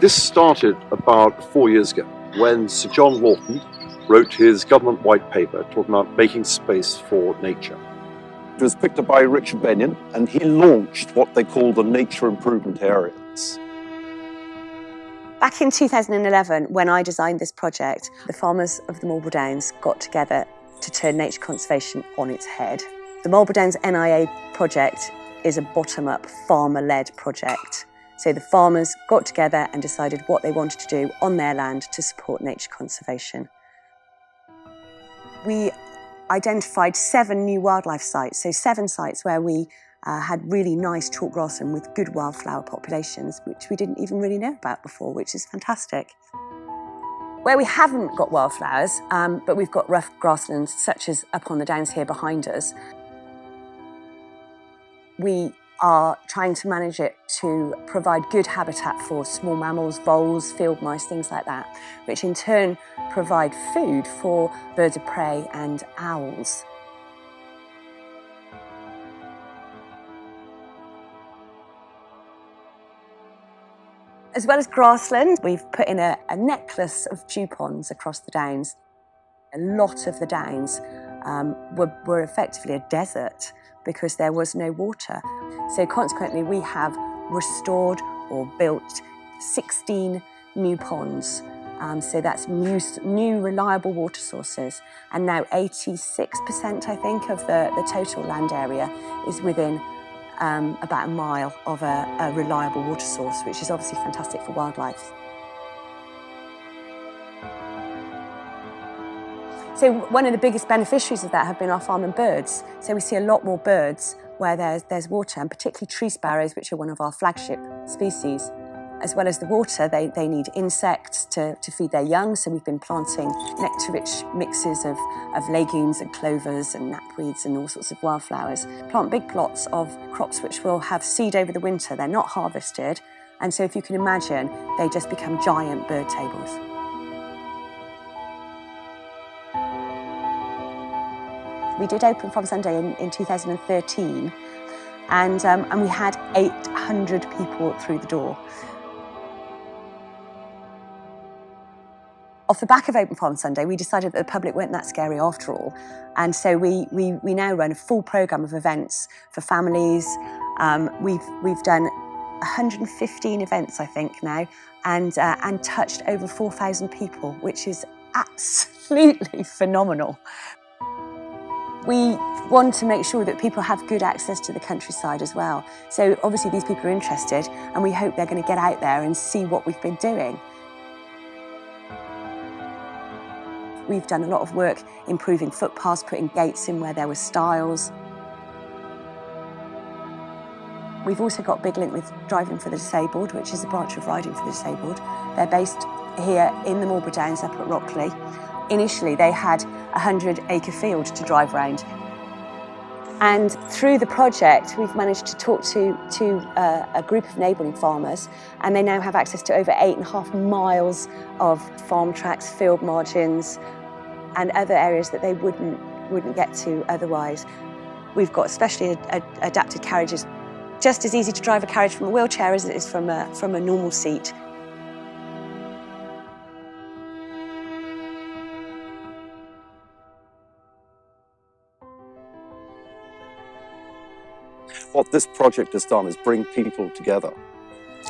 This started about 4 years ago when Sir John Lawton wrote his government white paper talking about making space for nature. It was picked up by Richard Benyon, and he launched what they call the nature improvement areas. Back in 2011, when I designed this project, the farmers of the Marlborough Downs got together to turn nature conservation on its head. The Marlborough Downs NIA project is a bottom-up, farmer-led project. So the farmers got together and decided what they wanted to do on their land to support nature conservation. We identified 7 new wildlife sites, so 7 sites where we had really nice chalk grassland with good wildflower populations, which we didn't even really know about before, which is fantastic. Where we haven't got wildflowers, but we've got rough grasslands, such as up on the downs here behind us, we are trying to manage it to provide good habitat for small mammals, voles, field mice, things like that, which in turn provide food for birds of prey and owls. As well as grassland, we've put in a necklace of dew ponds across the downs. A lot of the downs were effectively a desert because there was no water. So consequently, we have restored or built 16 new ponds. So that's new reliable water sources. And now 86%, I think, of the total land area is within about a mile of a reliable water source, which is obviously fantastic for wildlife. So one of the biggest beneficiaries of that have been our farming birds. So we see a lot more birds where there's water, and particularly tree sparrows, which are one of our flagship species. As well as the water, they need insects to feed their young, so we've been planting nectar-rich mixes of legumes and clovers and knapweeds and all sorts of wildflowers. Plant big plots of crops which will have seed over the winter. They're not harvested, and so if you can imagine, they just become giant bird tables. We did open Farm Sunday in 2013, and we had 800 people through the door. Off the back of Open Farm Sunday, we decided that the public weren't that scary after all. And so we now run a full programme of events for families. We've done 115 events, I think, now, and touched over 4,000 people, which is absolutely phenomenal. We want to make sure that people have good access to the countryside as well. So obviously these people are interested, and we hope they're going to get out there and see what we've been doing. We've done a lot of work improving footpaths, putting gates in where there were stiles. We've also got a big link with Driving for the Disabled, which is a branch of Riding for the Disabled. They're based here in the Marlborough Downs up at Rockley. Initially, they had a 100-acre field to drive around. And through the project, we've managed to talk to a group of neighbouring farmers, and they now have access to over 8.5 miles of farm tracks, field margins, and other areas that they wouldn't get to otherwise. We've got specially adapted carriages. Just as easy to drive a carriage from a wheelchair as it is from a normal seat. What this project has done is bring people together.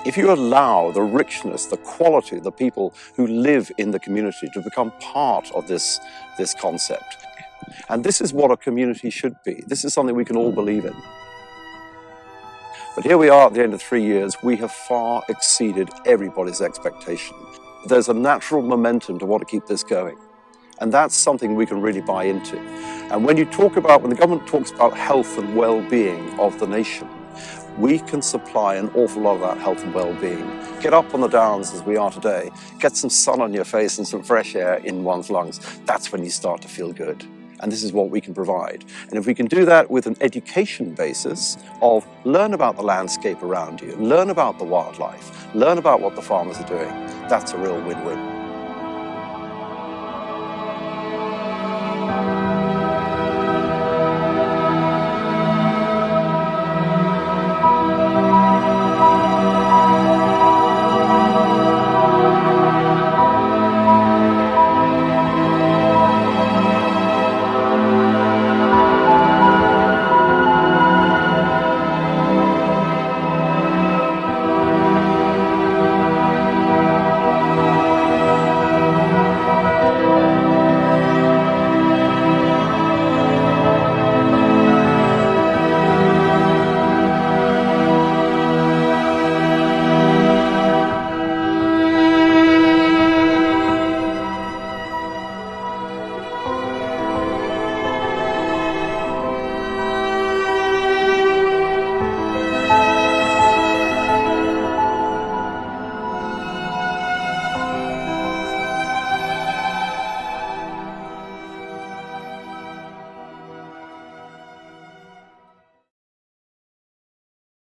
If you allow the richness, the quality of the people who live in the community to become part of this concept, and this is what a community should be. This is something we can all believe in. But here we are at the end of 3 years, we have far exceeded everybody's expectation. There's a natural momentum to want to keep this going. And that's something we can really buy into. And when the government talks about health and well-being of the nation, we can supply an awful lot of that health and well-being. Get up on the downs as we are today, get some sun on your face and some fresh air in one's lungs. That's when you start to feel good. And this is what we can provide. And if we can do that with an education basis of learn about the landscape around you, learn about the wildlife, learn about what the farmers are doing, that's a real win-win.